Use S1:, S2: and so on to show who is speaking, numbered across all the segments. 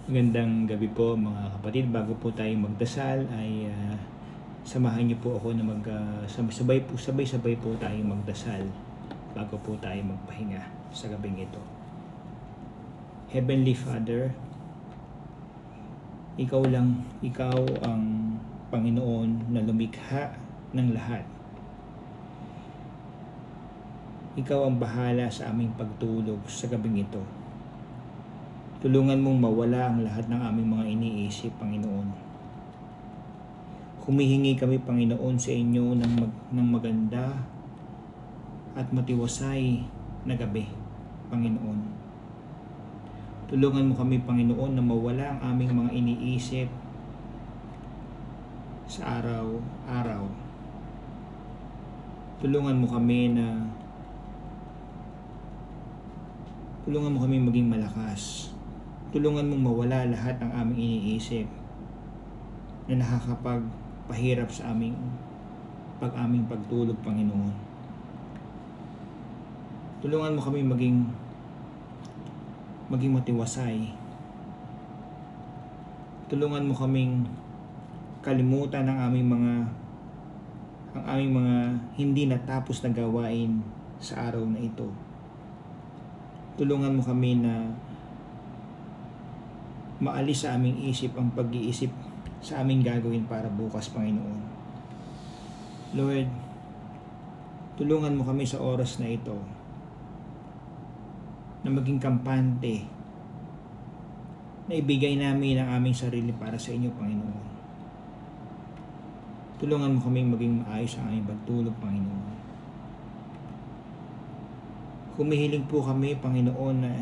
S1: Magandang gabi po mga kapatid. Bago po tayo magdasal ay samahan niyo po ako na sabay-sabay po tayo magdasal bago po tayo magpahinga sa gabing ito. Heavenly Father, ikaw ang Panginoon na lumikha ng lahat. Ikaw ang bahala sa aming pagtulog sa gabing ito. Tulungan mong mawala ang lahat ng aming mga iniisip, Panginoon. Humihingi kami, Panginoon, sa inyo ng maganda at matiwasay na gabi, Panginoon. Tulungan mo kami, Panginoon, na mawala ang aming mga iniisip sa araw-araw. Tulungan mo kami maging malakas. Tulungan mong mawala lahat ng aming iniisip na nakakapagpahirap sa aming pagtulog, Panginoon. Tulungan mo kami maging matiwasay. Tulungan mo kaming kalimutan ang aming mga hindi natapos na gawain sa araw na ito. Tulungan mo kami na maalis sa aming isip ang pag-iisip sa aming gagawin para bukas, Panginoon. Lord, tulungan mo kami sa oras na ito na maging kampante na ibigay namin ang aming sarili para sa inyo, Panginoon. Tulungan mo kami maging maayos ang aming pagtulog, Panginoon. Humihiling po kami, Panginoon, na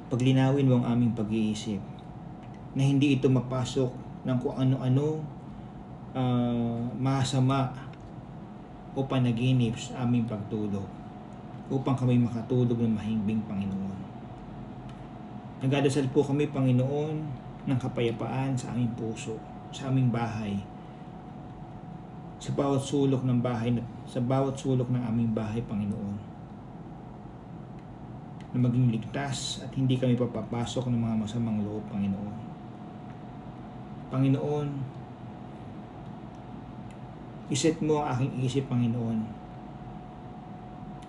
S1: paglinawin mo ang aming pag-iisip, na hindi ito mapasok ng kung ano-ano masama o panaginip sa aming pagtulog upang kami makatulog ng mahimbing, Panginoon. Nagdadasal po kami, Panginoon, ng kapayapaan sa aming puso, sa aming bahay, sa bawat sulok ng aming bahay, Panginoon, na maging ligtas at hindi kami papapasok ng mga masamang loob, Panginoon. Panginoon, iset mo ang aking isip, Panginoon,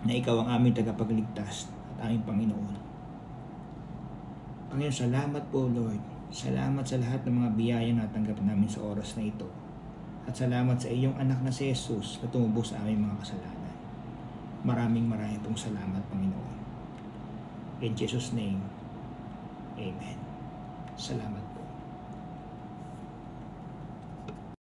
S1: na ikaw ang aming tagapagligtas at aming Panginoon. Panginoon, salamat po, Lord. Salamat sa lahat ng mga biyaya na natanggap namin sa oras na ito. At salamat sa iyong anak na si Jesus na tumubos sa aming mga kasalanan. Maraming pong salamat, Panginoon. In Jesus' name, Amen. Salamat po.